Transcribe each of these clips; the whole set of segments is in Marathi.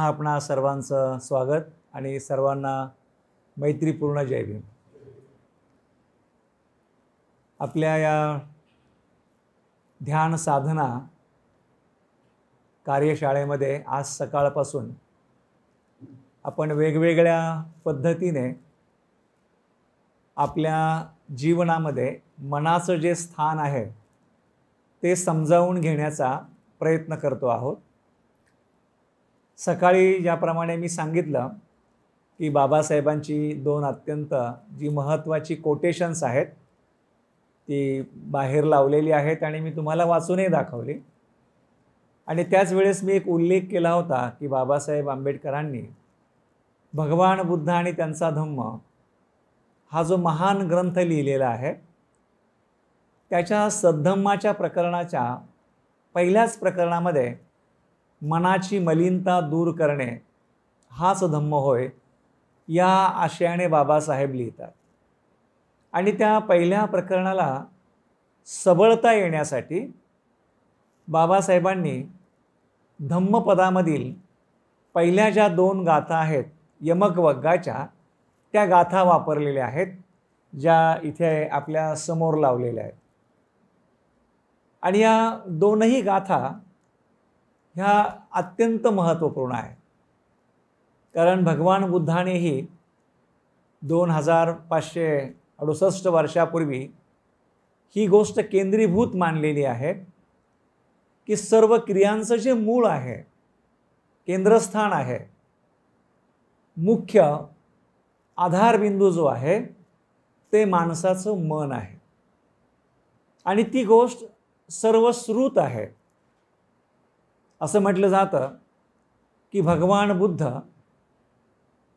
पुन्हा आपणा सर्वांचं स्वागत आणि सर्वांना मैत्रीपूर्ण जय भीम। आपल्या या ध्यान साधना कार्यशाळेमध्ये आज सकाळपासून आपण वेगवेगळ्या पद्धतीने आपल्या जीवनामध्ये मनाचं जे स्थान आहे ते समजावून घेण्याचा प्रयत्न करतो आहोत। सकाळी ज्याप्रमाणे मी सांगितलं की बाबासाहेबांची दोन अत्यंत जी महत्त्वाची कोटेशन्स आहेत ती बाहेर लावलेली आहेत आणि मी तुम्हाला वाचूनही दाखवली। आणि त्याच वेळेस मी एक उल्लेख केला होता की बाबासाहेब आंबेडकरांनी भगवान बुद्ध आणि त्यांचा धम्म हा जो महान ग्रंथ लिहिलेला आहे त्याच्या सद्धम्माच्या प्रकरणाच्या पहिल्याच प्रकरणामध्ये मनाची मलिनता दूर करणे हाच धम्म होय या आशयाने बाबासाहेब लिहितात। आणि त्या पहिल्या प्रकरणाला सबळता येण्यासाठी बाबासाहेबांनी धम्मपदामधील पहिल्या ज्या दोन गाथा आहेत यमक वग्गाच्या त्या गाथा वापरलेल्या आहेत ज्या इथे आपल्या समोर लावलेल्या आहेत। आणि या दोनही गाथा ह्या अत्यंत महत्त्वपूर्ण आहे, कारण भगवान बुद्धानेही 2568 वर्षापूर्वी ही गोष्ट केंद्रीभूत मानलेली आहे की सर्व क्रियांचं जे मूळ आहे, केंद्रस्थान आहे, मुख्य आधारबिंदू जो आहे ते माणसाचं मन आहे। आणि ती गोष्ट सर्वश्रुत आहे। असं म्हटलं जातं की भगवान बुद्ध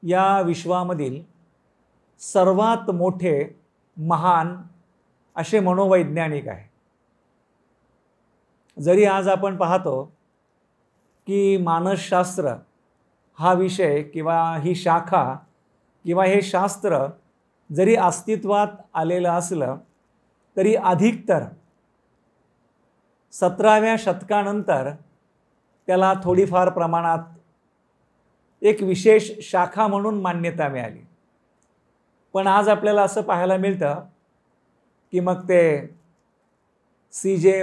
या विश्वामधील सर्वात मोठे महान असे मनोवैज्ञानिक आहे। जरी आज आपण पाहतो की मानसशास्त्र हा विषय किंवा ही शाखा किंवा हे शास्त्र जरी अस्तित्वात आलेलं असलं तरी अधिकतर 17व्या शतकानंतर त्याला थोडीफार प्रमाणात एक विशेष शाखा म्हणून मान्यता मिळाली। पण आज आपल्याला असं पाहायला मिळतं की मग ते सीजे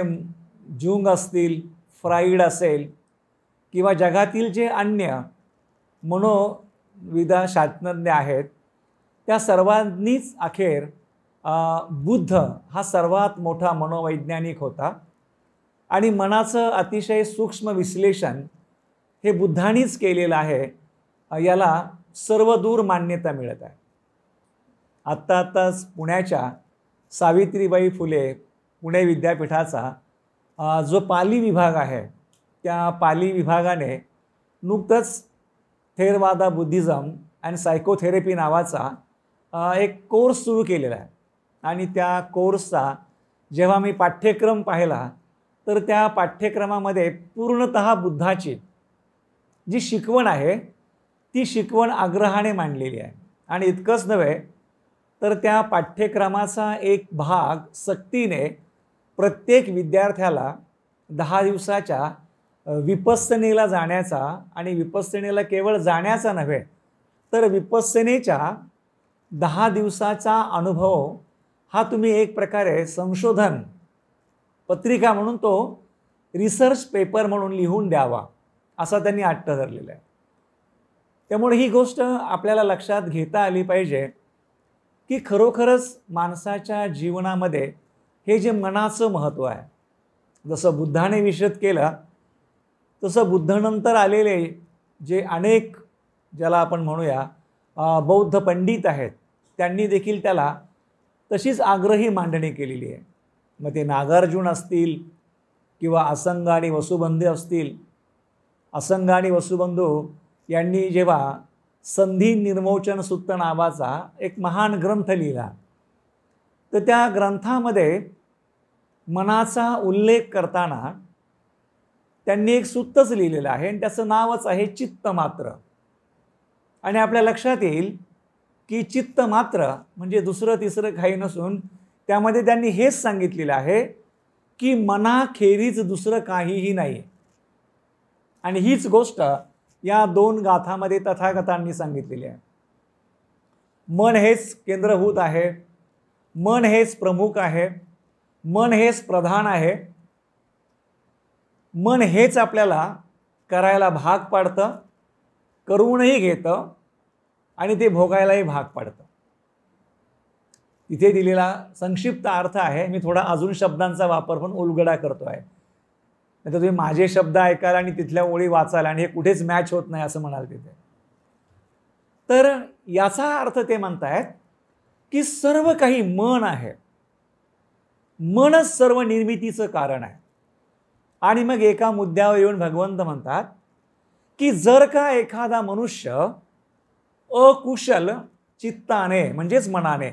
जुंग असतील, फ्राईड असेल किंवा जगातील जे अन्य मनोविदा शास्त्रज्ञ आहेत त्या सर्वांनीच अखेर बुद्ध हा सर्वात मोठा मनोवैज्ञानिक होता आणि मनाचं अतिशय सूक्ष्म विश्लेषण हे बुद्धांनीच केलेलं आहे याला सर्वदूर मान्यता मिळत आहे। आत्ताच पुण्याच्या सावित्रीबाई फुले पुणे विद्यापीठाचा जो पाली विभाग आहे त्या पाली विभागाने नुकतंच थेरवादा बुद्धिझम अँड सायकोथेरपी नावाचा एक कोर्स सुरू केलेला आहे। आणि त्या कोर्सचा जेव्हा मी पाठ्यक्रम पाहिला तर त्या पाठ्यक्रमामध्ये पूर्णतः बुद्धाची जी शिकवण आहे ती शिकवण आग्रहाने मांडलेली आहे। आणि इतकंच नव्हे तर त्या पाठ्यक्रमाचा एक भाग सक्तीने प्रत्येक विद्यार्थ्याला 10 दिवसाच्या विपස්සनेला जाण्याचा आणि विपස්සनेला केवळ जाण्याचा नव्हे तर विपස්සनेच्या 10 दिवसाचा अनुभव हा तुम्ही एक प्रकारे संशोधन पत्रिका म्हणून तो रिसर्च पेपर म्हणून लिहून द्यावा असा त्यांनी अट्ट धरलेला आहे। त्यामुळे ही गोष्ट आपल्याला लक्षात घेता आली पाहिजे की खरोखरच माणसाच्या जीवनामध्ये हे जे मनाचं महत्त्व आहे, जसं बुद्धाने विशद केलं तसं बुद्धानंतर आलेले जे अनेक ज्याला आपण म्हणूया बौद्ध पंडित आहेत त्यांनी देखील त्याला तशीच आग्रही मांडणी केलेली आहे। मग ते नागार्जुन असतील किंवा असंग आणि वसुबंधू असतील। असंग आणि वसुबंधू यांनी जेव्हा संधी निर्मोचन सूक्त नावाचा एक महान ग्रंथ लिहिला तर त्या ग्रंथामध्ये मनाचा उल्लेख करताना त्यांनी एक सूत्रच लिहिलेलं आहे आणि त्याचं नावच आहे चित्तमात्र। आणि आपल्या लक्षात येईल की चित्तमात्र म्हणजे दुसरं तिसरं काही नसून त्यामध्ये त्यांनी हेच सांगितलेलं आहे की मनाखेरीज दुसरं काहीही नाही। आणि हीच गोष्ट या दोन गाथामध्ये तथागतांनी सांगितलेली आहे. मन हेच केंद्रभूत आहे, मन हेच प्रमुख आहे, मन हेच प्रधान आहे, मन हेच आपल्याला करायला भाग पाडतं, करूनही घेतं आणि ते भोगायलाही भाग पाडतं. इथे दिलेला संक्षिप्त अर्थ आहे. मी थोडा अजून शब्दांचा वापर पण उलगडा करतो आहे, नाही तर तुम्ही माझे शब्द ऐकायला आणि तिथल्या ओळी वाचायला आणि हे कुठेच मॅच होत नाही असं म्हणाल तिथे. तर याचा अर्थ ते म्हणतायत की सर्व काही मन आहे, मनच सर्व निर्मितीचं कारण आहे. आणि मग एका मुद्द्यावर येऊन भगवंत म्हणतात की जर का एखादा मनुष्य अकुशल चित्ताने म्हणजेच मनाने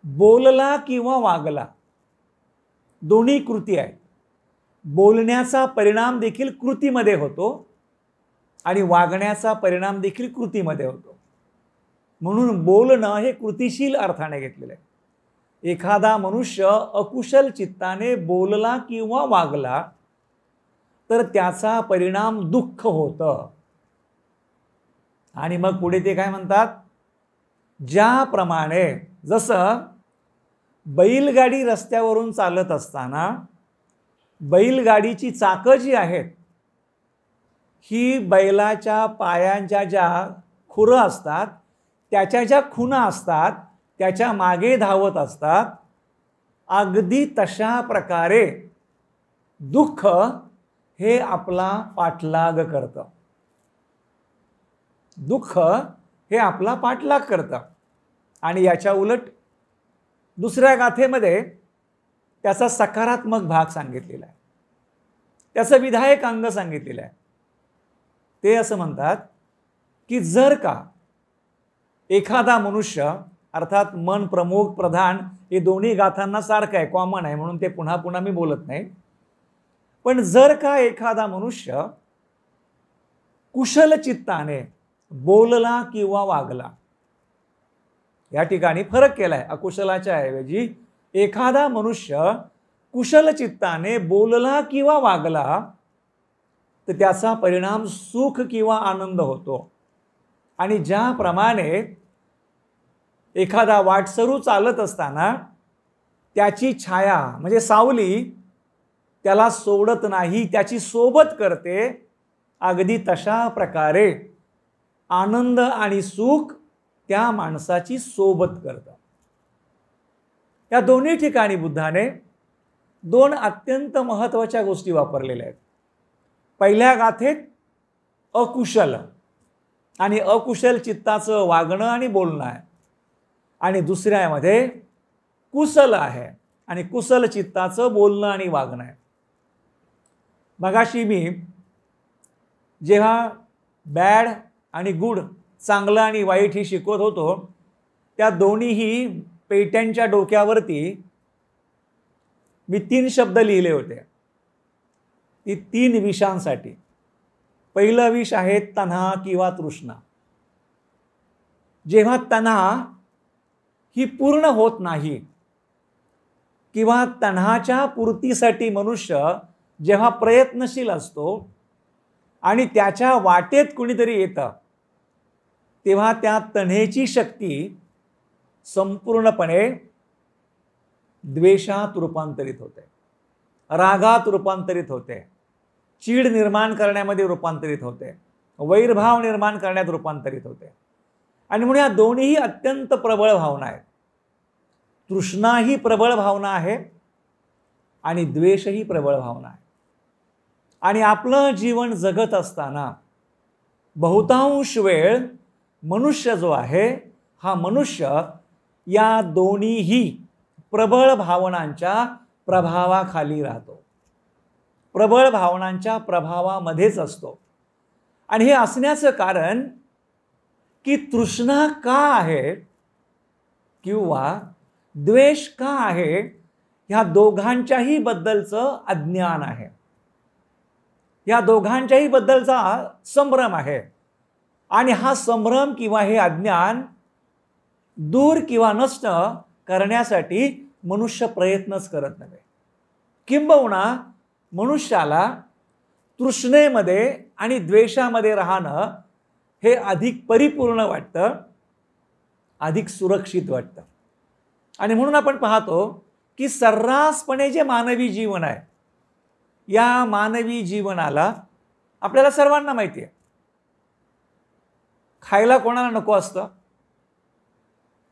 बोलला किंवा वागला, दोन्ही कृती आहेत, बोलण्याचा परिणाम देखील कृतीमध्ये होतो आणि वागण्याचा परिणाम देखील कृतीमध्ये होतो. म्हणून बोलणं हे कृतिशील अर्थाने घेतलेलं आहे. एखादा मनुष्य अकुशल चित्ताने बोलला किंवा वागला तर त्याचा परिणाम दुःख होतं. आणि मग पुढे ते काय म्हणतात, ज्याप्रमाणे जसं बैलगाडी रस्त्यावरून चालत असताना बैलगाडीची चाकं जी आहेत ही बैलाच्या पायांच्या ज्या खुरं असतात त्याच्या ज्या खुणा असतात त्याच्या मागे धावत असतात, अगदी तशा प्रकारे दुःख हे आपला पाठलाग करतं. दुःख हे आपला पाठलाग करतं. आणि याच्या उलट दुसऱ्या गाथेमध्ये त्याचा सकारात्मक भाग सांगितलेला आहे, त्याचं विधायक अंग सांगितलेलं आहे. ते असं म्हणतात की जर का एखादा मनुष्य, अर्थात मन प्रमुख प्रधान हे दोन्ही गाथांना सारखं आहे, कॉमन आहे, म्हणून ते पुन्हा पुन्हा मी बोलत नाही. पण जर का एखादा मनुष्य कुशल चित्ताने बोलला किंवा वागला, या ठिकाणी फरक केलाय, अकुशलाच्या ऐवजी एखादा मनुष्य कुशल चित्ताने बोलला किंवा वागला तर त्याचा परिणाम सुख किंवा आनंद होतो. आणि ज्याप्रमाणे एखादा वाटसरू चालत असताना त्याची छाया म्हणजे सावली त्याला सोडत नाही, त्याची सोबत करते, अगदी तशा प्रकारे आनंद आणि सुख त्या माणसाची सोबत करतात. या दोन्ही ठिकाणी बुद्धाने दोन अत्यंत महत्त्वाच्या गोष्टी वापरलेल्या आहेत. पहिल्या गाथेत अकुशल आणि अकुशल चित्ताचं वागणं आणि बोलणं आहे, आणि दुसऱ्यामध्ये कुशल आहे आणि कुशल चित्ताचं बोलणं आणि वागणं आहे. मगाशी मी जेव्हा बॅड आणि गुड, चांगलं आणि वाईट ही शिकवत होतो, त्या दोन्हीही पेट्यांच्या डोक्यावरती मी 3 शब्द लिहिले होते, ती 3 विषांसाठी. पहिलं विष आहे तन्हा किंवा तृष्णा. जेव्हा तन्हा ही पूर्ण होत नाही किंवा तन्हाच्या पूर्तीसाठी मनुष्य जेव्हा प्रयत्नशील असतो आणि त्याच्या वाटेत कुणीतरी येतं, तेव्हा त्या तन्हेची शक्ती संपूर्णपणे द्वेषात रूपांतरित होते, रागात रूपांतरित होते, चीड निर्माण करण्यामध्ये रूपांतरित होते, वैरभाव निर्माण करण्यात रूपांतरित होते. आणि म्हणून या दोन्हीही अत्यंत प्रबळ भावना आहेत. तृष्णा ही प्रबळ भावना आहे आणि द्वेष ही प्रबळ भावना आहे. आणि आपलं जीवन जगत असताना बहुतांश वेळ मनुष्य जो आहे हा मनुष्य या दोन्हीही प्रबळ भावनांच्या प्रभावाखाली राहतो, प्रबळ भावनांच्या प्रभावामध्येच असतो. आणि हे असण्याचं कारण की तृष्णा का आहे किंवा द्वेष का आहे, ह्या दोघांच्याही बद्दलचं अज्ञान आहे, या दोघांच्याही बद्दलचा संभ्रम आहे. आणि हा संभ्रम किंवा हे अज्ञान दूर किंवा नष्ट करण्यासाठी मनुष्य प्रयत्नच करत नव्हे. किंबहुना मनुष्याला तृष्णेमध्ये आणि द्वेषामध्ये राहणं हे अधिक परिपूर्ण वाटतं, अधिक सुरक्षित वाटतं. आणि म्हणून आपण पाहतो की सर्रासपणे जे मानवी जीवन आहे, या मानवी जीवनाला आपल्याला सर्वांना माहिती आहे, खायला कोणाला नको असतं.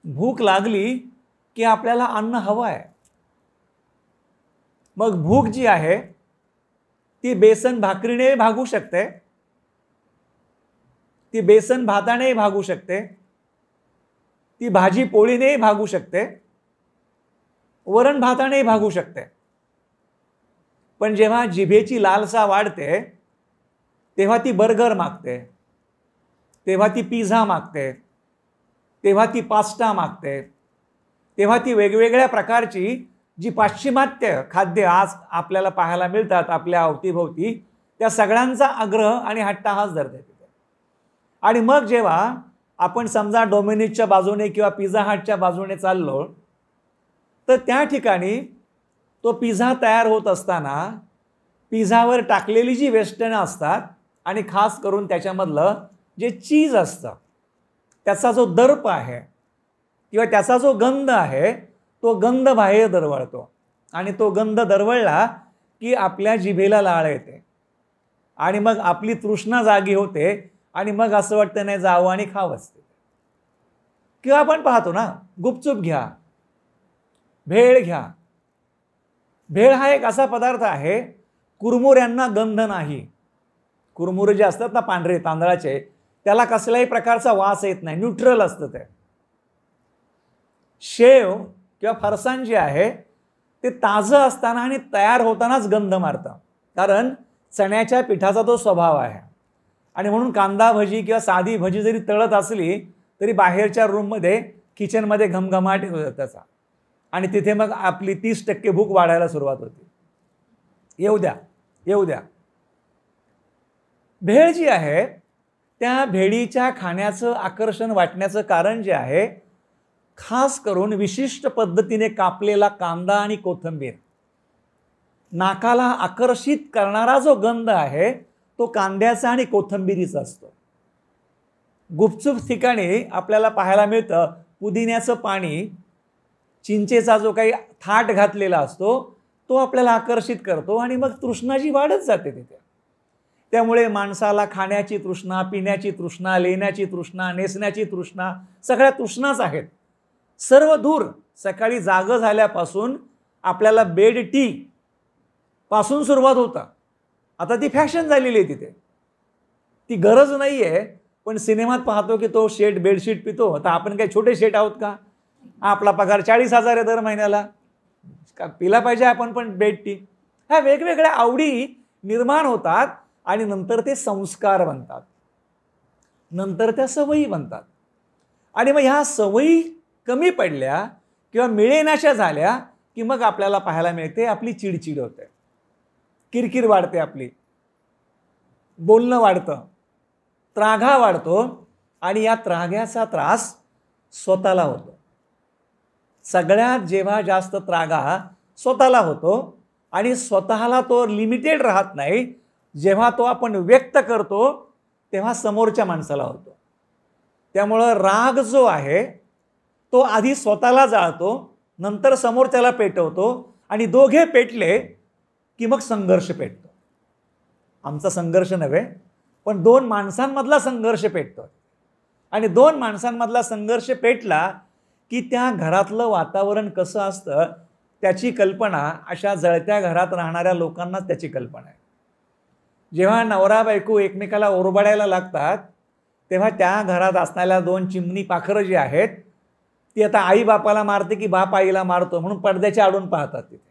भूक लागली की आपल्याला अन्न हवं आहे. मग भूक जी आहे ती बेसन भाकरीने भागू शकते, ती बेसन भाताने भागू शकते, ती भाजी पोळीने भागू शकते, वरण भाताने भागू शकते. पण जेव्हा जिभेची लालसा वाढते तेव्हा ती बर्गर मागते, तेव्हा ती पिझ्झा मागते, तेव्हा ती पास्ता मागते, तेव्हा ती वेगवेगळ्या प्रकारची जी पाश्चिमात्य खाद्य आज आपल्याला पाहायला मिळतात आपल्या अवतीभोवती, त्या सगळ्यांचा आग्रह आणि हट्टहास धरते. आणि मग जेव्हा आपण समजा डोमिनोजच्या बाजूने किंवा पिझ्झा हटच्या बाजूने चाललो, तर त्या ठिकाणी तो पिझ्झा तयार होत असताना पिझ्झावर टाकलेली जी वेस्टर्न असतात आणि खास करून त्याच्यामधलं जे चीज असतं, त्याचा जो दर्प आहे किंवा त्याचा जो गंध आहे, तो गंध बाहेर दरवळतो. आणि तो गंध दरवळला की आपल्या जिभेला लाळ येते आणि मग आपली तृष्णा जागी होते आणि मग असं वाटतं नाही जावं आणि खावंच. किंवा आपण पाहतो ना, गुपचूप घ्या, भेळ घ्या. भेळ हा एक असा पदार्थ आहे, कुरमुऱ्यांना गंध नाही. कुरमुरे जे असतात ना पांढरे तांदळाचे, त्याला कसल्याही प्रकारचा वास येत नाही, न्यूट्रल असतं ते. शेव किंवा फरसाण जे आहे ते ताजं असताना आणि तयार होतानाच गंध मारतं, कारण चण्याच्या पिठाचा तो स्वभाव आहे. आणि म्हणून कांदा भजी किंवा साधी भजी जरी तळत असली तरी बाहेरच्या रूममध्ये किचनमध्ये घमघमाट होतो त्याचा, आणि तिथे मग आपली 30% भूक वाढायला सुरुवात होती. येऊ द्या येऊ द्या. भेळ जी आहे त्या भेळीच्या खाण्याचं आकर्षण वाटण्याचं कारण जे आहे, खास करून विशिष्ट पद्धतीने कापलेला कांदा आणि कोथिंबीर. नाकाला आकर्षित करणारा जो गंध आहे तो कांद्याचा आणि कोथिंबीरीचा असतो. गुपचूप ठिकाणी आपल्याला पाहायला मिळतं पुदिन्याचं पाणी, चिंचेचा जो काही थाट घातलेला असतो तो आपल्याला आकर्षित करतो आणि मग तृष्णाची वाढत जाते तिथे. त्यामुळे माणसाला खाण्याची तृष्णा, पिण्याची तृष्णा, लेण्याची तृष्णा, नेसण्याची तृष्णा, सगळ्या तृष्णाच आहेत. सर्व दूर सकाळी जागं झाल्यापासून आपल्याला बेड टी पासून सुरुवात होता. आता ती फॅशन झालेली आहे तिथे, ती गरज नाही आहे. पण सिनेमात पाहतो की तो शेट बेडशीट पितो. आता आपण काही छोटे शेट आहोत का? आपला पगार 40,000 आहे दर महिन्याला, का पिला पाहिजे आपण पण बेड टी. ह्या वेगवेगळ्या आवडी निर्माण होतात आणि नंतर ते संस्कार बनतात, नंतर त्या सवयी बनतात. आणि मग ह्या सवयी कमी पडल्या किंवा मिळेनाशा झाल्या की मग आपल्याला पाहायला मिळते आपली चिडचिड होते, किरकिर वाढते, आपली बोलणं वाढतं, त्रागा वाढतो. आणि या त्राग्याचा त्रास स्वतःला होतो. सगळ्यात जेव्हा जास्त त्रागा स्वतःला होतो आणि स्वतःला तो लिमिटेड राहत नाही, जेव्हा तो आपण व्यक्त करतो तेव्हा समोरच्या माणसाला होतो. त्यामुळं राग जो आहे तो आधी स्वतःला जाळतो, नंतर समोरच्याला पेटवतो आणि दोघे पेटले की मग संघर्ष पेटतो. आमचा संघर्ष नव्हे, पण दोन माणसांमधला संघर्ष पेटतो. आणि दोन माणसांमधला संघर्ष पेटला की त्या घरातलं वातावरण कसं असतं त्याची कल्पना अशा जळत्या घरात राहणाऱ्या लोकांनाच त्याची कल्पना आहे. जेव्हा नवरा बायको एकमेकाला ओरबाडायला लागतात तेव्हा त्या घरात असणाऱ्या दोन चिमणी पाखरं जी आहेत ती आता आई बापाला मारते की बाप आईला मारतो म्हणून पडद्याच्या आडून पाहतात तिथे.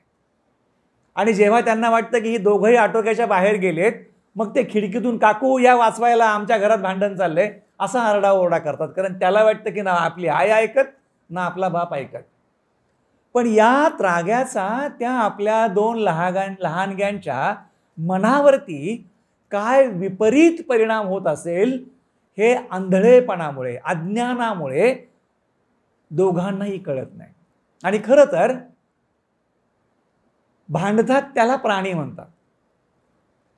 आणि जेव्हा त्यांना वाटतं की ही दोघंही आटोक्याच्या बाहेर गेलेत, मग ते खिडकीतून काकू या वाचवायला, आमच्या घरात भांडण चाललंय, असा आरडाओरडा करतात. कारण त्याला वाटतं की ना आपली आई ऐकत ना आपला बाप ऐकत. पण या त्राग्याचा त्या आपल्या दोन लहानग्यांच्या मनावरती काय विपरीत परिणाम होत असेल हे आंधळेपणामुळे, अज्ञानामुळे दोघांनाही कळत नाही. आणि खरं तर भांडतात त्याला प्राणी म्हणतात.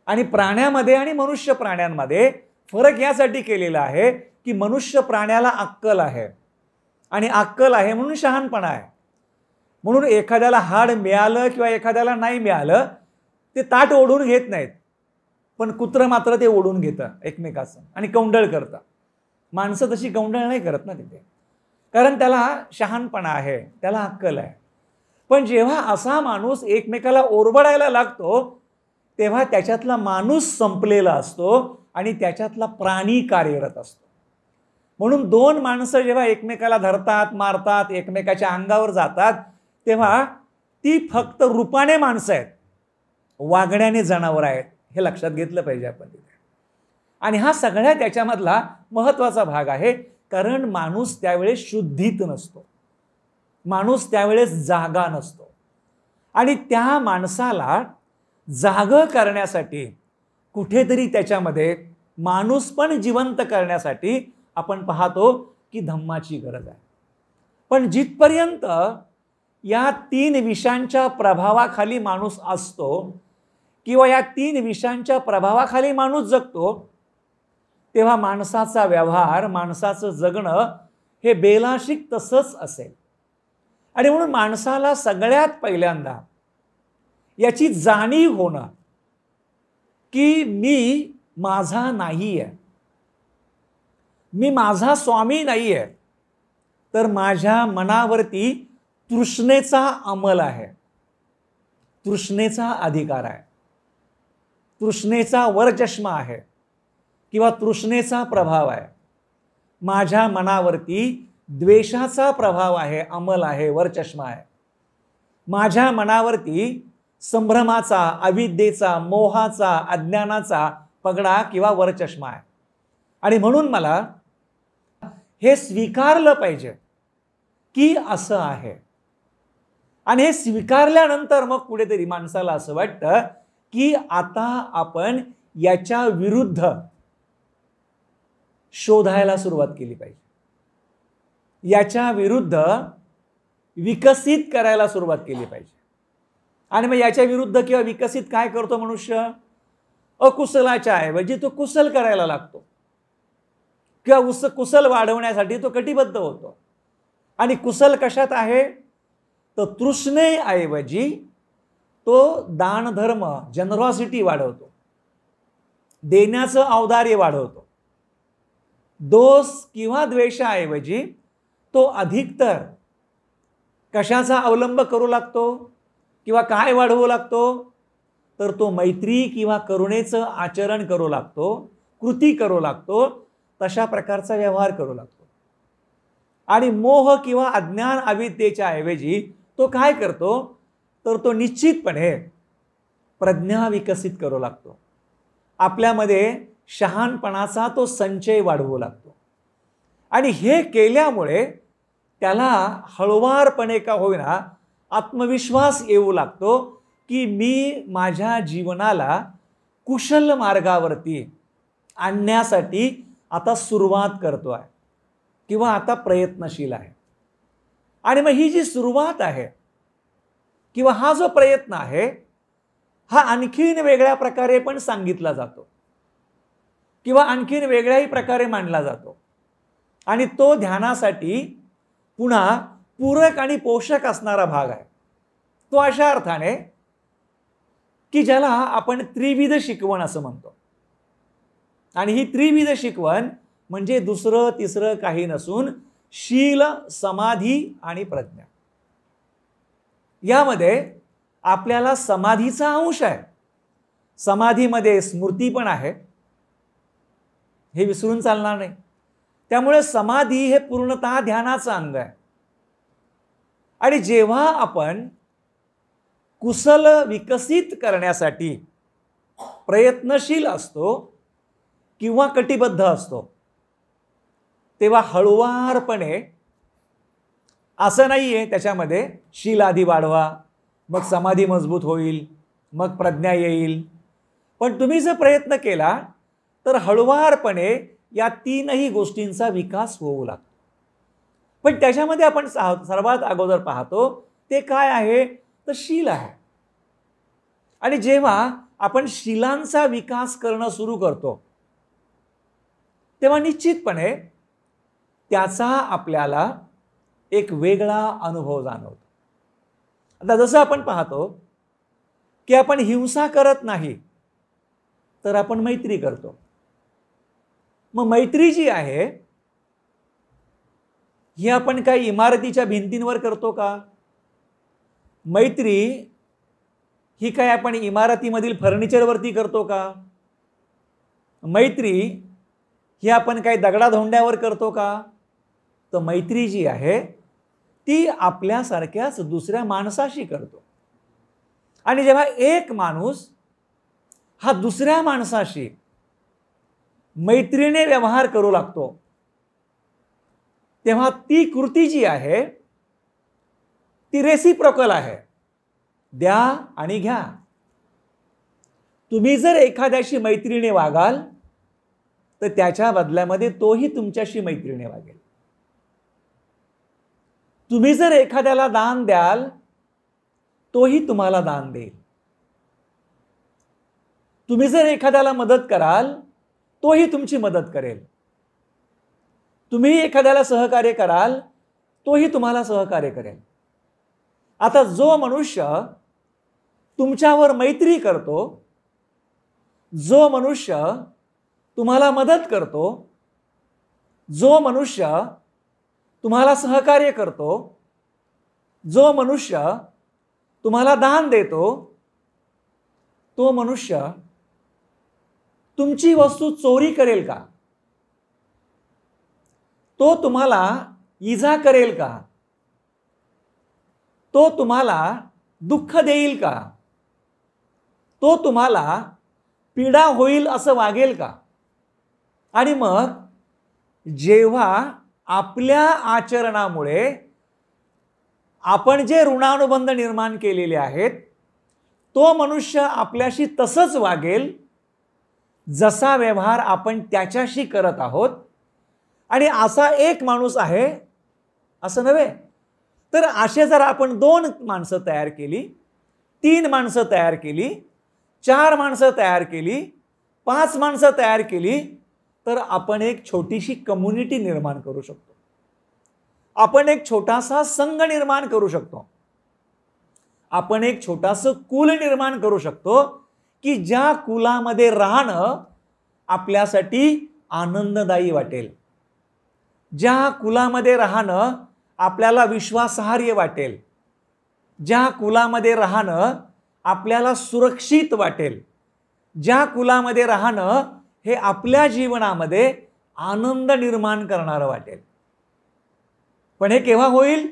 आणि प्राण्यामध्ये आणि मनुष्य प्राण्यांमध्ये फरक यासाठी केलेला आहे की मनुष्य प्राण्याला अक्कल आहे आणि अक्कल आहे म्हणून शहाणपणा आहे. म्हणून एखाद्याला हाड मिळालं किंवा एखाद्याला नाही मिळालं ते ताट ओढून घेत नाहीत, पण कुत्रं मात्र ते ओढून घेतं एकमेकाचं आणि कौंडळ करतं. माणसं तशी कौंडळ नाही करत ना तिथे, कारण त्याला शहाणपणा आहे, त्याला अक्कल आहे. पण जेव्हा असा माणूस एकमेकाला ओरबडायला लागतो तेव्हा त्याच्यातला माणूस संपलेला असतो आणि त्याच्यातला प्राणी कार्यरत असतो. म्हणून दोन माणसं जेव्हा एकमेकाला धरतात, मारतात, एकमेकाच्या अंगावर जातात तेव्हा ती फक्त रूपाने माणसं आहेत, वागण्याने जनावर आहेत, हे लक्षात घेतलं पाहिजे आपण तिथे. आणि हा सगळ्या त्याच्यामधला महत्त्वाचा भाग आहे, कारण माणूस त्यावेळेस शुद्धीत नसतो, माणूस त्यावेळेस जागा नसतो. आणि त्या माणसाला जागं करण्यासाठी कुठेतरी त्याच्यामध्ये माणूस पण जिवंत करण्यासाठी आपण पाहतो की धम्माची गरज आहे. पण जिथपर्यंत या तीन विषयांच्या प्रभावाखाली माणूस असतो किंवा या तीन विषयांच्या प्रभावाखाली माणूस जगतो तेव्हा माणसाचा व्यवहार, माणसाचं जगणं हे बेलाशिक तसंच असेल. आणि म्हणून माणसाला सगळ्यात पहिल्यांदा याची जाणीव होणं की मी माझा नाही आहे, मी माझा स्वामी नाही आहे, तर माझ्या मनावरती तृष्णेचा अंमल आहे, तृष्णेचा अधिकार आहे, तृष्णेचा वरचष्मा आहे किंवा तृष्णेचा प्रभाव आहे. माझ्या मनावरती द्वेषाचा प्रभाव आहे, अंमल आहे, वरचष्मा आहे. माझ्या मनावरती संभ्रमाचा, अविद्येचा, मोहाचा, अज्ञानाचा पगडा किंवा वरचष्मा आहे. आणि म्हणून मला हे स्वीकारलं पाहिजे की असं आहे. आणि हे स्वीकारल्यानंतर मग कुठेतरी माणसाला असं वाटतं की आता आपण याच्या विरुद्ध शोधायला सुरुवात केली पाहिजे, याच्या विरुद्ध विकसित करायला सुरुवात केली पाहिजे. आणि मग याच्या विरुद्ध किंवा विकसित काय करतो मनुष्य? अकुशलाच्या ऐवजी तो कुशल करायला लागतो किंवा कुशल वाढवण्यासाठी तो कटिबद्ध होतो. आणि कुशल कशात आहे? तर तृष्णेऐवजी तो दान धर्म, जनरॉसिटी वाढवतो, देण्याचं औदार्य वाढवतो. दोष किंवा द्वेषाऐवजी तो अधिकतर कशाचा अवलंब करू लागतो किंवा काय वाढवू लागतो? तर तो मैत्री किंवा करुणेचं आचरण करू लागतो, कृती करू लागतो, तशा प्रकारचा व्यवहार करू लागतो. आणि मोह किंवा अज्ञान अविद्येच्या ऐवजी तो काय करतो? तर तो निश्चितपणे प्रज्ञा विकसित करू लागतो, आपल्यामध्ये शहाणपणाचा तो संचय वाढवू लागतो. आणि हे केल्यामुळे त्याला हळुवारपणे का होईना आत्मविश्वास येऊ लागतो की मी माझ्या जीवनाला कुशल मार्गावरती आणण्यासाठी आता सुरुवात करतो आहे किंवा आता प्रयत्नशील आहे. आणि मग ही जी सुरुवात आहे किंवा हा जो प्रयत्न आहे हा आणखीन वेगळ्या प्रकारे पण सांगितला जातो किंवा आणखीन वेगळ्याही प्रकारे मांडला जातो. आणि तो ध्यानासाठी पुन्हा पूरक आणि पोषक असणारा भाग आहे. तो अशा अर्थाने की ज्याला आपण त्रिविध शिकवण असं म्हणतो. आणि ही त्रिविध शिकवण म्हणजे दुसरं तिसरं काही नसून शील, समाधी आणि प्रज्ञा. यामध्ये आपल्याला समाधीचा अंश आहे. समाधीमध्ये स्मृती पण आहे, हे विसरून चालणार नाही. त्यामुळे समाधी हे पूर्णतः ध्यानाचं अंग आहे. आणि जेव्हा आपण कुशल विकसित करण्यासाठी प्रयत्नशील असतो किंवा कटिबद्ध असतो तेव्हा हळुवारपणे, असं नाहीये त्याच्यामध्ये शील आधी वाढवा मग समाधी मजबूत होईल मग प्रज्ञा येईल, पण तुम्ही जर प्रयत्न केला तर हळुवारपणे या तीनही गोष्टींचा विकास होऊ लागतो. पण त्याच्यामध्ये आपण सर्वात अगोदर पाहतो ते काय आहे? तर शील आहे. आणि जेव्हा आपण शिलांचा विकास करणं सुरू करतो तेव्हा निश्चितपणे त्याचा आपल्याला एक वेगळा अनुभव जाणवतो. आता जसं आपण पाहतो की आपण हिंसा करत नाही तर आपण मैत्री करतो. मग मैत्री जी आहे ही आपण काही इमारतीच्या भिंतींवर करतो का? मैत्री ही काय आपण इमारतीमधील फर्निचरवरती करतो का? मैत्री ही आपण काही दगडाधोंड्यावर करतो का? तर मैत्री जी आहे ती आपल्यासारख्याच दुसऱ्या माणसाशी करतो. आणि जेव्हा एक माणूस हा दुसऱ्या माणसाशी मैत्रीने व्यवहार करू लागतो तेव्हा ती कृती जी आहे ती रेसिप्रोकल आहे, द्या आणि घ्या. तुम्ही जर एखाद्याशी मैत्रीने वागाल तर त्याच्या बदल्यामध्ये तोही तुमच्याशी मैत्रीने वागेल. तुम्ही जर एखाद्याला दान द्याल तोही तुम्हाला दान देईल. तुम्ही जर एखाद्याला मदत कराल तोही तुमची मदत करेल. तुम्ही एखाद्याला सहकार्य कराल तोही तुम्हाला सहकार्य करेल. आता जो मनुष्य तुमच्यावर मैत्री करतो, जो मनुष्य तुम्हाला मदत करतो, जो मनुष्य तुम्हाला सहकार्य करतो, जो मनुष्य तुम्हाला दान देतो, तो मनुष्य तुमची वस्तू चोरी करेल का? तो तुम्हाला इजा करेल का? तो तुम्हाला दुःख देईल का? तो तुम्हाला पीडा होईल असं वागेल का? आणि मग जेव्हा आपल्या आचरणामुळे आपण जे ऋणानुबंध निर्माण केलेले आहेत तो मनुष्य आपल्याशी तसंच वागेल जसा व्यवहार आपण त्याच्याशी करत आहोत. आणि असा एक माणूस आहे असं नव्हे, तर असे जर आपण 2 माणसं तयार केली, 3 माणसं तयार केली, 4 माणसं तयार केली, 5 माणसं तयार केली तर आपण एक छोटीशी कम्युनिटी निर्माण करू शकतो. आपण एक छोटासा संघ निर्माण करू शकतो. आपण एक छोटासा कुल निर्माण करू शकतो की ज्या कुलामध्ये राहणं आपल्यासाठी आनंददायी वाटेल, ज्या कुलामध्ये राहणं आपल्याला विश्वासार्ह वाटेल, ज्या कुलामध्ये राहणं आपल्याला सुरक्षित वाटेल, ज्या कुलामध्ये राहणं हे आपल्या जीवनामध्ये आनंद निर्माण करणारं वाटेल. पण हे केव्हा होईल?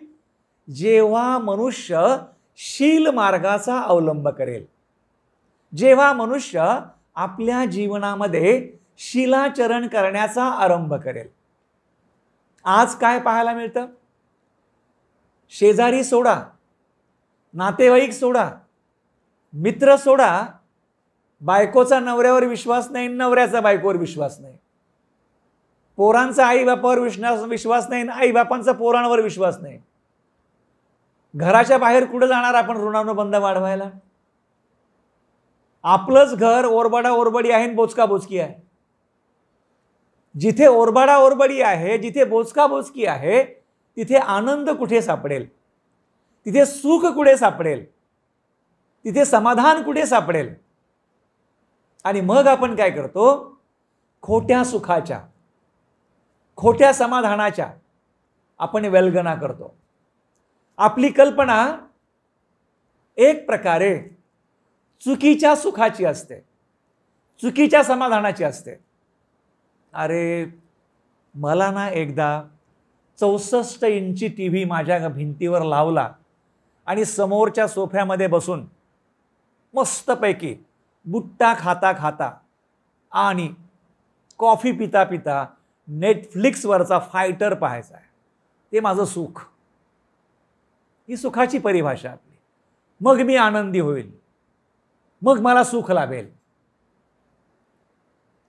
जेव्हा मनुष्य शील मार्गाचा अवलंब करेल, जेव्हा मनुष्य आपल्या जीवनामध्ये शीलाचरण करण्याचा आरंभ करेल. आज काय पाहायला मिळतं? शेजारी सोडा, नातेवाईक सोडा, मित्र सोडा, बायकोचा नवऱ्यावर विश्वास नाही, नवऱ्याचा बायकोवर विश्वास नाही, पोरांचा आई बापावर विश्वास नाही, आई बापांचा पोरांवर विश्वास नाही. घराच्या बाहेर कुठे जाणार आपण ऋणानुबंध वाढवायला? आपलंच घर ओरबाडा ओरबडी आहे, बोचका बोचकी आहे. जिथे ओरबाडा ओरबडी आहे, जिथे बोचका बोचकी आहे, तिथे आनंद कुठे सापडेल? तिथे सुख कुठे सापडेल? तिथे समाधान कुठे सापडेल? आणि मग आपण काय करतो? खोट्या सुखाच्या, खोट्या समाधानाच्या आपण वेल्गना करतो. आपली कल्पना एक प्रकारे चुकीच्या सुखाची असते, चुकीच्या समाधानाची असते. अरे मला ना एकदा 64 इंची टीव्ही माझ्या भिंतीवर लावला आणि समोरच्या सोफ्यामध्ये बसून मस्तपैकी बुट्टा खाता खाता आणि कॉफी पिता पिता नेटफ्लिक्सवरचा फायटर पाहायचा आहे, ते माझं सुख. ही सुखाची परिभाषा आपली. मग मी आनंदी होईल, मग मला सुख लाभेल.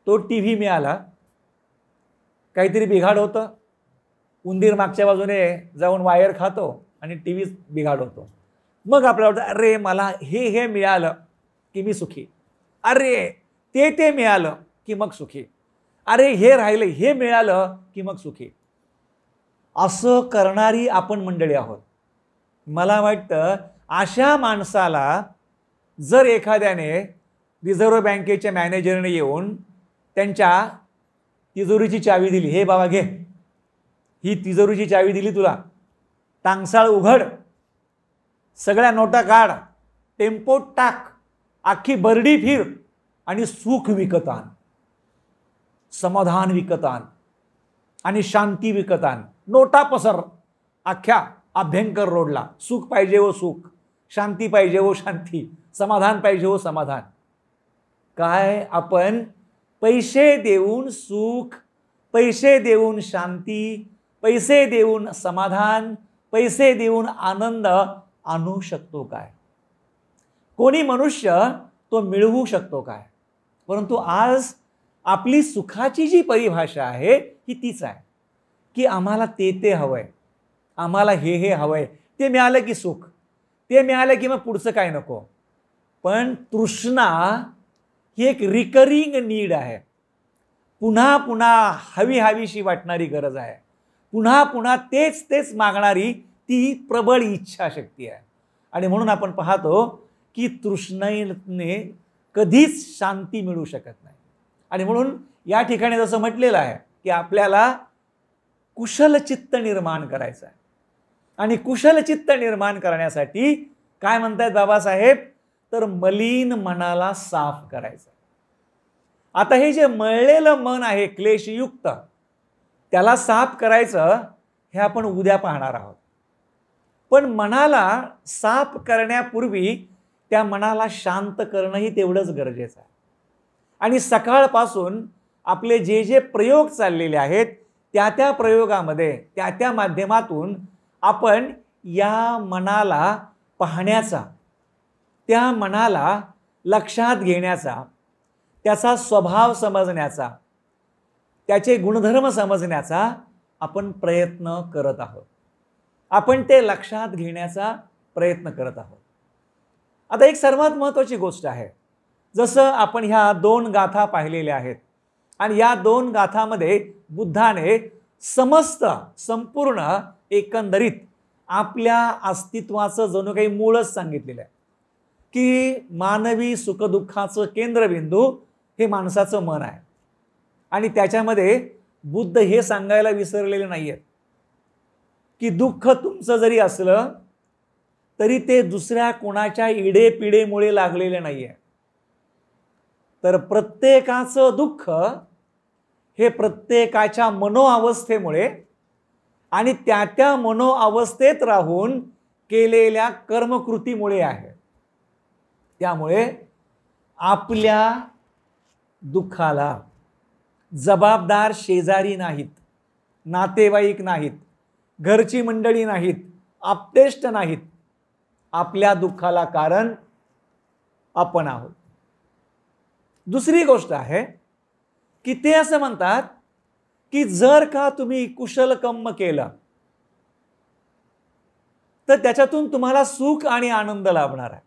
तो टीव्ही मिळाला, काहीतरी बिघाड होतं, उंदीर मागच्या बाजूने जाऊन वायर खातो आणि टीव्ही बिघाड होतो. मग आपल्याला वाटतं अरे मला हे मिळालं, की मी सुखी. अरे ते मिळालं की मग सुखी. अरे हे राहिलं, हे मिळालं की मग सुखी. असं करणारी आपण मंडळी आहोत. मला वाटतं अशा माणसाला जर एखाद्याने रिझर्व्ह बँकेच्या मॅनेजरने येऊन त्यांच्या तिजोरीची चावी दिली, हे बाबा घे, ही तिजोरीची चावी दिली तुला, टांगसाळ उघड, सगळ्या नोटा काढ, टेम्पोत टाक, अख्खी बर्डी फिर आणि सुख विकत आण, समाधान विकत आण आणि शांती विकत आण. नोटा पसर अख्ख्या अभ्यंकर रोडला. सुख पाहिजे हो सुख, शांती पाहिजे हो शांती, समाधान पाहिजे हो समाधान. काय आपण पैसे देऊन सुख, पैसे देऊन शांती, पैसे देऊन समाधान, पैसे देऊन आनंद आणू शकतो काय? कोणी मनुष्य तो मिळवू शकतो काय? परंतु आज आपली सुखाची जी परिभाषा आहे ही तीच आहे की आम्हाला ते हवंय, आम्हाला हे हवंय, ते मिळालं की सुख, ते मिळालं की मग पुढचं काय नको. पण तृष्णा ही एक रिकरिंग नीड आहे. पुन्हा पुन्हा हवीशी वाटणारी गरज आहे. पुन्हा पुन्हा तेच मागणारी ती प्रबळ इच्छाशक्ती आहे. आणि म्हणून आपण पाहतो की तृष्णेने कधीच शांती मिळू शकत नाही. आणि म्हणून या ठिकाणी जसं म्हटलेलं आहे की आपल्याला कुशल चित्त निर्माण करायचं आहे. आणि कुशल चित्त निर्माण करण्यासाठी काय म्हणतायत बाबासाहेब, तर मलिन मनाला साफ करायचं. आता हे जे मळलेलं मन आहे क्लेशयुक्त, त्याला साफ करायचं हे आपण उद्या पाहणार आहोत. पण मनाला साफ करण्यापूर्वी त्या मनाला शांत करणंही तेवढंच गरजेचं आहे. आणि सकाळपासून आपले जे प्रयोग चाललेले आहेत त्या प्रयोगामध्ये त्या माध्यमातून आपण या मनाला पाहण्याचा, त्या मनाला लक्षात घेण्याचा, त्याचा स्वभाव समजण्याचा, त्याचे गुणधर्म समजण्याचा आपण प्रयत्न करत आहोत. आपण ते लक्षात घेण्याचा प्रयत्न करत आहोत. आता एक सर्वात महत्त्वाची गोष्ट आहे, जसं आपण ह्या 2 गाथा पाहिलेल्या आहेत आणि या 2 गाथामध्ये बुद्धाने संपूर्ण एकंदरीत आपल्या अस्तित्वाचं जणू काही मूळच सांगितलेलं आहे की मानवी सुखदुःखाचं केंद्रबिंदू हे माणसाचं मन आहे. आणि त्याच्यामध्ये बुद्ध हे सांगायला विसरलेले नाहीयेत की दुःख तुमचं जरी असलं तरी ते दुसऱ्या कोणाच्या इडेपिडेमुळे लागलेले नाहीये, तर प्रत्येकाचं दुःख हे प्रत्येकाच्या मनोअवस्थेमुळे आणि त्या मनोअवस्थेत राहून केलेल्या कर्मकृतीमुळे आहे. त्यामुळे आपल्या दुःखाला जबाबदार शेजारी नाहीत, नातेवाईक नाहीत, घरची मंडळी नाहीत, आप्तेष्ट नाहीत. आपल्या दुःखाला कारण आपण आहोत. दुसरी गोष्ट आहे की ते असं म्हणतात की जर का तुम्ही कुशल कर्म केलं तर त्याच्यातून तुम्हाला सुख आणि आनंद लाभणार आहे.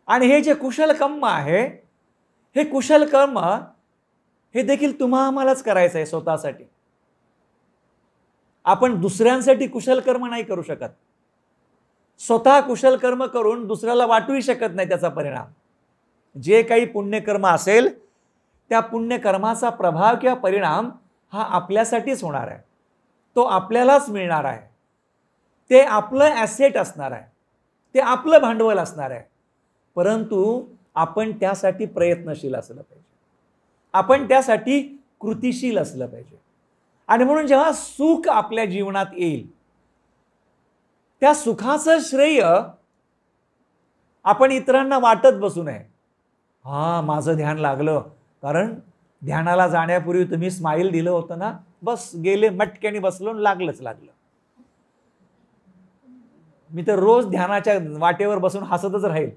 आणि हे जे कुशल कर्म आहे, हे कुशल कर्म हे देखील आम्हालाच करायचं आहे स्वतःसाठी. आपण दुसऱ्यांसाठी कुशल कर्म नाही करू शकत. स्वतः कुशल कर्म करून दुसऱ्याला वाटूही शकत नाही त्याचा परिणाम. जे काही पुण्यकर्म असेल त्या पुण्यकर्माचा प्रभाव किंवा परिणाम हा आपल्यासाठीच होणार आहे, तो आपल्यालाच मिळणार आहे. ते आपलं ॲसेट असणार आहे, ते आपलं भांडवल असणार आहे. परंतु आपण त्यासाठी प्रयत्नशील असलं पाहिजे, आपण त्यासाठी कृतिशील असलं पाहिजे. आणि म्हणून जेव्हा सुख आपल्या जीवनात येईल त्या सुखाचं श्रेय आपण इतरांना वाटत बसू नये. माझं ध्यान लागलं, कारण ध्यानाला जाण्यापूर्वी तुम्ही स्माईल दिलं होतं ना, बस गेले मटक्याने बसलो, लागलंच लागलं. मी तर रोज ध्यानाच्या वाटेवर बसून हसतच राहील.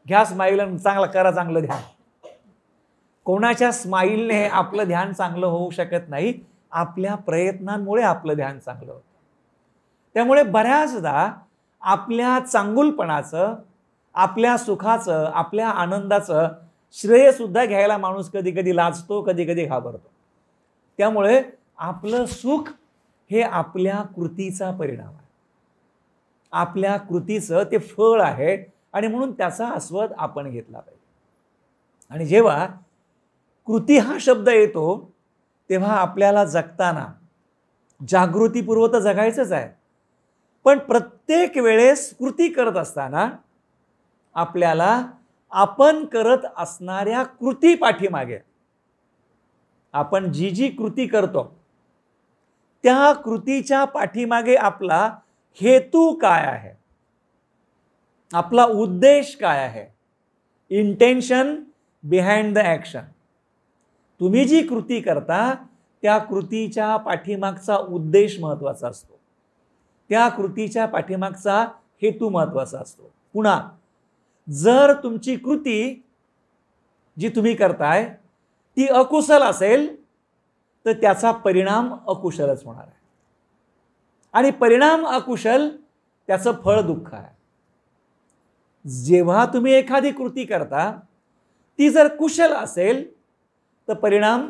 घ्या स्माईल आणि चांगलं ध्यान. कोणाच्या स्माईलने आपलं ध्यान चांगलं होऊ शकत नाही, आपल्या प्रयत्नांमुळे आपलं ध्यान चांगलं होतं. त्यामुळे बऱ्याचदा आपल्या चांगुलपणाचं, आपल्या सुखाचं, आपल्या आनंदाचं श्रेय सुद्धा घ्यायला माणूस कधी कधी लाजतो, कधी कधी घाबरतो. त्यामुळे आपलं सुख हे आपल्या कृतीचा परिणाम आहे, आपल्या कृतीचं ते फळ आहे, आणि म्हणून त्याचा आस्वाद आपण घेतला पाहिजे. आणि जेव्हा कृती हा शब्द येतो तेव्हा आपल्याला जगताना जागृतीपूर्वक जगायचंच आहे, पण प्रत्येक वेळेस कृती करत असताना आपल्याला आपण करत असणाऱ्या कृती पाठीमागे, आपण जी जी कृती करतो त्या कृतीच्या पाठीमागे आपला हेतू काय आहे, आपला उद्देश काय आहे, इंटेन्शन बिहाइंड द ॲक्शन. तुम्ही जी कृती करता त्या कृतीच्या पाठीमागचा उद्देश महत्त्वाचा असतो, त्या कृतीच्या पाठीमागचा हेतू महत्त्वाचा असतो. पुन्हा जर तुमची कृती जी तुम्ही करताय ती अकुशल असेल तर त्याचा परिणाम अकुशलच होणार आहे, आणि परिणाम अकुशल, त्याचं फळ दुःख आहे. जेव्हा तुम्ही एखादी कृती करता ती जर कुशल असेल तर परिणाम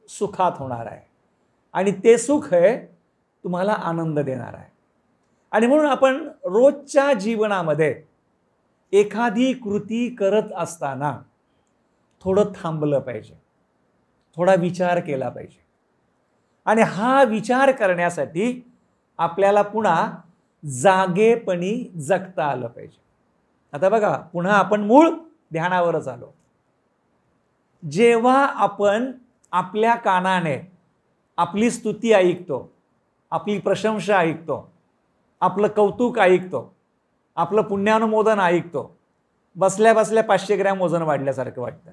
सुखात होणार आहे, आणि ते सुख आहे तुम्हाला आनंद देणार आहे. आणि म्हणून आपण रोजच्या जीवनामध्ये एखादी कृती करत असताना थोडं थांबलं पाहिजे, थोडा विचार केला पाहिजे, आणि हा विचार करण्यासाठी आपल्याला पुन्हा जागेपणी जगता आलं पाहिजे. आता बघा, पुन्हा आपण मूळ ध्यानावरच आलो. जेव्हा आपण आपल्या कानाने आपली स्तुती ऐकतो, आपली प्रशंसा ऐकतो, आपलं कौतुक ऐकतो, आपलं पुण्यानुमोदन ऐकतो, बसल्या बसल्या 500 ग्रॅम वजन वाढल्यासारखं वाटतं.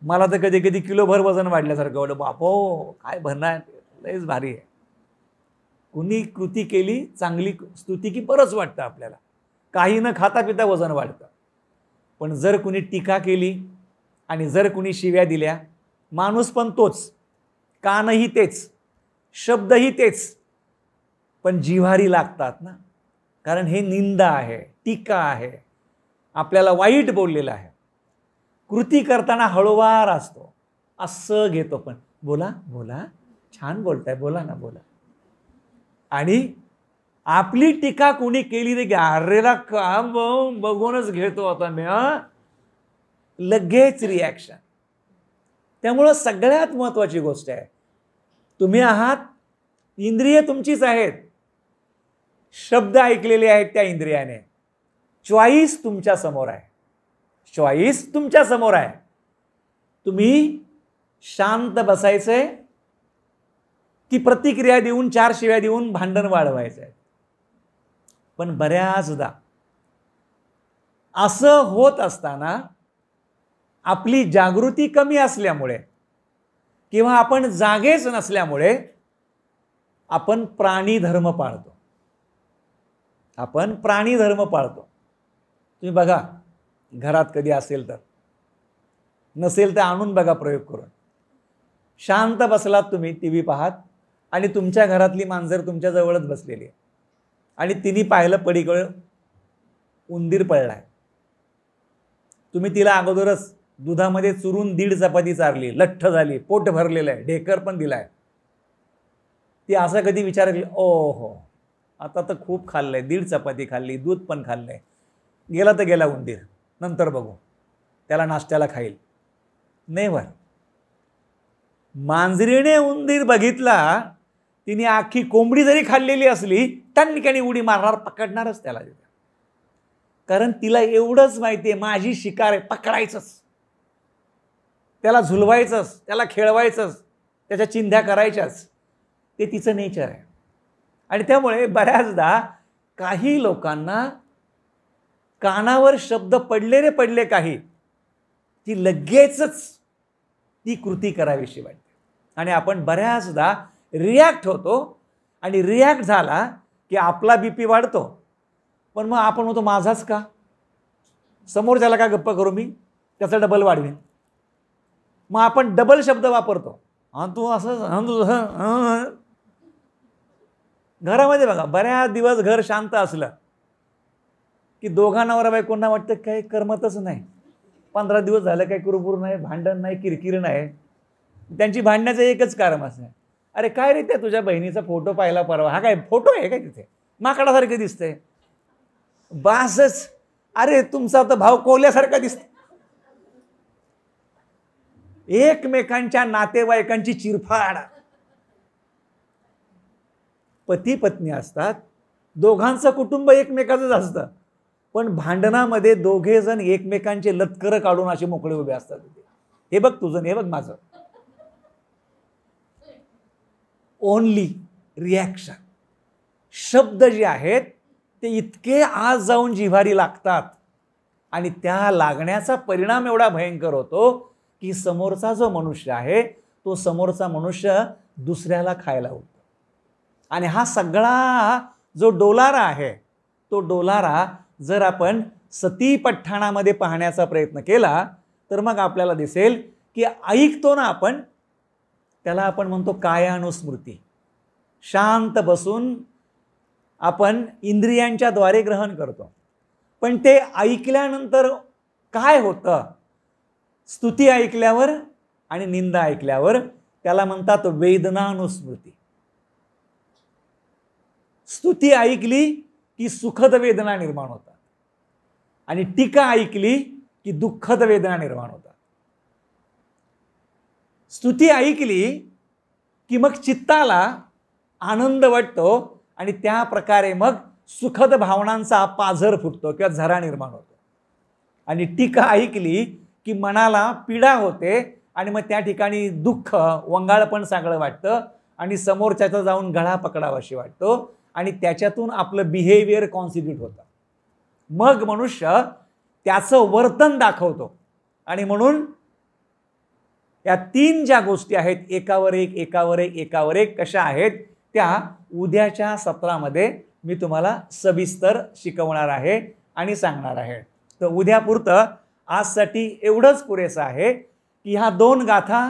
मला तर कधी कधी किलोभर वजन वाढल्यासारखं वाटतं. बापो, काय भरणार, लयच भारी आहे. कुणी कृती केली, चांगली स्तुती की बरंच वाटतं आपल्याला. काही न खाता पिता वजन वाढतं. पण जर कुणी टीका केली आणि जर कुणी शिव्या दिल्या, माणूस पण तोच, कानही तेच, शब्दही तेच, पण जिव्हारी लागतात ना, कारण हे निंदा आहे, टीका आहे, आपल्याला वाईट बोललेलं आहे. कृती करताना हळूवार असतो, असं घेतो, पण बोला बोला, छान बोलताय, बोला ना, बोला. आणि आपली टीका कोणी केली रे, अरेला का बघूनच घेतो आता मी, लगेच रिॲक्शन. त्यामुळं सगळ्यात महत्त्वाची गोष्ट आहे, तुम्ही आहात, इंद्रिय तुमचीच आहेत, शब्द ऐकलेले आहेत त्या इंद्रियाने, चॉईस तुमच्या समोर आहे, चॉईस तुमच्या समोर आहे. तुम्ही शांत बसायचंय की प्रतिक्रिया देऊन, 4 शिव्या देऊन भांडण वाढवायचंय. पण बऱ्याचदा असं होत असताना आपली जागृती कमी असल्यामुळे किंवा आपण जागेच नसल्यामुळे आपण प्राणी धर्म पाळतो, आपण प्राणी धर्म पाळतो. तुम्ही बघा, घरात कधी असेल तर, नसेल तर आणून बघा प्रयोग करून. शांत बसलात तुम्ही, टीव्ही पाहत, आणि तुमच्या घरातली मांजर तुमच्या जवळच बसलेली आहे, आणि तिने पाहिलं पलीकडे उंदीर पडलाय. तुम्ही तिला अगोदरच दुधामध्ये चुरून 1.5 चपाती चारली, लठ्ठ झाली, पोट भरलेलं आहे, ढेकर पण दिलाय. ती असं कधी विचार केला, ओहो आता तर खूप खाल्लंय, 1.5 चपाती खाल्ली, दूध पण खाल्लंय, गेला तर गेला उंदीर, नंतर बघू, त्याला नाश्त्याला खाईल? नेव्हर. मांजरीने उंदीर बघितला, तिने आखी कोंबडी जरी खाल्लेली असली टणक्याने उडी मारणार, पकडणारच त्याला. कारण तिला एवढंच माहिती आहे, माझी शिकार आहे, पकडायचंच, त्याला झुलवायचंच, त्याला खेळवायचंच, त्याच्या चिंध्या करायच्याच, ते तिचं नेचर आहे. आणि त्यामुळे बऱ्याचदा काही लोकांना कानावर शब्द पडले रे पडले काही, की लगेचच ती कृती करावीशी वाटते, आणि आपण बऱ्याचदा रिॲक्ट होतो, आणि रिॲक्ट झाला की आपला बीपी वाढतो. पण मग आपण होतो माझाच का, समोरच्याला का गप्पा करू मी, त्याचा डबल वाढवीन. मग आपण डबल शब्द वापरतो, हां तू असं. घरामध्ये बघा, बऱ्याच दिवस घर शांत असलं की दोघा नवरा बायकोंना वाटतं काही करमतच नाही, 15 दिवस झालं काही कुरबुर नाही, भांडण नाही, किरकिर नाही. त्यांची भांडण्याचं एकच कारण असं आहे, अरे काय रे, त्या तुझ्या बहिणीचा फोटो पाहिला परवा, हा काय फोटो आहे काय तिथे, माकडासारखं दिसतंय. बासच, अरे तुमचा तर भाव कोल्यासारखा दिसतो. एकमेकांच्या नातेवाईकांची चिरफाड. पती पत्नी असतात, दोघांचं कुटुंब एकमेकाचंच असतं, पण भांडणामध्ये दोघे जण एकमेकांचे लतकर काढून असे मोकळे उभे असतात. हे बघ तुझं, हे बघ माझं. Only reaction. शब्द जे आहेत ते इतके आज जाऊन जिव्हारी लागतात आणि त्या लागण्याचा परिणाम एवढा भयंकर होतो की समोरचा जो मनुष्य आहे तो समोरचा मनुष्य दुसऱ्याला खायला उठतो. आणि हा सगळा जो डोलारा आहे तो डोलारा जर आपण सती पठ्ठाणामध्ये पाहण्याचा प्रयत्न केला तर मग आपल्याला दिसेल की ऐकतो ना आपण, त्याला आपण म्हणतो कायानुस्मृती. शांत बसून आपण इंद्रियांच्या द्वारे ग्रहण करतो, पण ते ऐकल्यानंतर काय होतं, स्तुती ऐकल्यावर आणि निंदा ऐकल्यावर त्याला म्हणतात वेदनानुस्मृती. स्तुती ऐकली की सुखद वेदना निर्माण होतात आणि टीका ऐकली की दुःखद वेदना निर्माण होतात. स्तुती ऐकली की मग चित्ताला आनंद वाटतो आणि त्या प्रकारे मग सुखद भावनांचा पाझर फुटतो किंवा झरा निर्माण होतो. आणि टीका ऐकली की मनाला पीडा होते आणि मग त्या ठिकाणी दुःख, वंगाळपण सगळं वाटतं आणि समोरच्याचा जाऊन गळा पकडावाशी वाटतो आणि त्याच्यातून आपलं बिहेवियर कॉन्स्टिट्यूट होतं. मग मनुष्य त्याचं वर्तन दाखवतो. आणि म्हणून या तीन ज्या गोष्टी आहेत, एकावर एक एकावर एक एकावर एक कशा आहेत, त्या उद्याच्या सत्रामध्ये मी तुम्हाला सविस्तर शिकवणार आहे आणि सांगणार आहे. तर उद्यापुरतं आजसाठी एवढंच पुरेसं आहे की ह्या दोन गाथा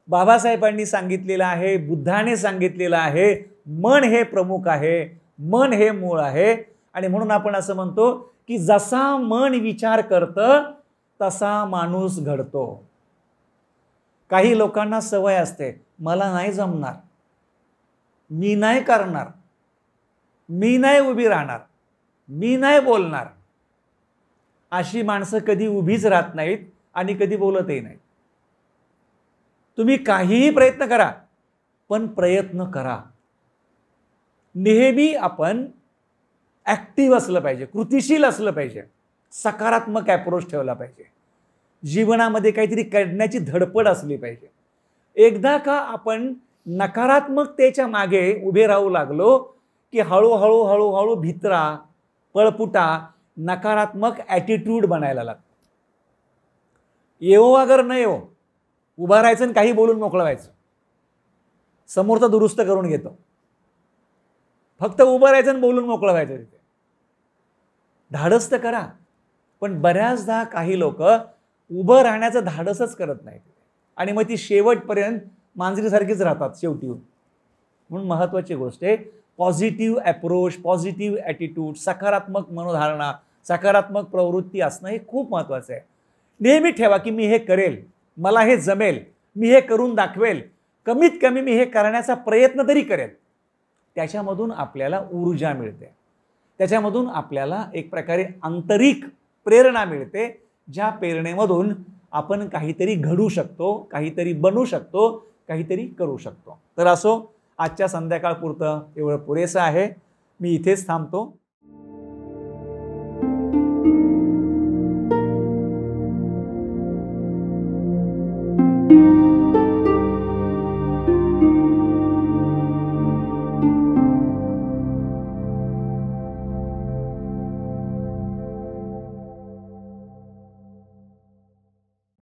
बाबासाहेबांनी सांगितलेलं आहे, बुद्धाने सांगितलेलं आहे. मन हे प्रमुख आहे, मन हे मूळ आहे. आणि म्हणून आपण असं म्हणतो की जसा मन विचार करतं तसा माणूस घडतो. काही लोकांना सवय असते, मला नाही जमणार, मी नाही करणार, मी नाही उभी राहणार, मी नाही बोलणार. अशी माणसं कधी उभीच राहत नाहीत आणि कधी बोलतही नाहीत. तुम्ही काहीही प्रयत्न करा, पण प्रयत्न करा. नेहमी आपण ॲक्टिव्ह असलं पाहिजे, कृतिशील असलं पाहिजे, सकारात्मक अप्रोच ठेवला पाहिजे. जीवनामध्ये काहीतरी करण्याची धडपड असली पाहिजे. एकदा का आपण नकारात्मकतेच्या मागे उभे राहू लागलो की हळूहळू हळूहळू भित्रा, पळपुटा, नकारात्मक ॲटिट्यूड बनायला लागतो. येवो अगर न येवो, उभा राहायचं आणि काही बोलून मोकळं व्हायचं. समोरचा दुरुस्त करून घेतो, फक्त उभं राहायचं आणि बोलून मोकळं व्हायचं. तिथे धाडस तर करा, पण बऱ्याचदा काही लोक उभं राहण्याचं धाडसच करत नाहीत आणि मग ती शेवटपर्यंत मांजरीसारखीच राहतात शेवटी. म्हणून महत्त्वाची गोष्ट आहे पॉझिटिव्ह अप्रोच, पॉझिटिव्ह ॲटिट्यूड, सकारात्मक मनोधारणा, सकारात्मक प्रवृत्ती असणं हे खूप महत्त्वाचं आहे. नेहमी ठेवा की मी हे करेल, मला हे जमेल, मी हे करून दाखवेल, कमीत कमी मी हे करण्याचा प्रयत्न तरी करेल. त्याच्यामधून आपल्याला ऊर्जा मिळते, त्याच्यामधून आपल्याला एक प्रकारे आंतरिक प्रेरणा मिळते, ज्या प्रेरणेमधून आपण काहीतरी घडू शकतो, काहीतरी बनू शकतो, काहीतरी करू शकतो. तर असो, आजच्या संध्याकाळपुरतं एवढं पुरेसं आहे. मी इथेच थांबतो.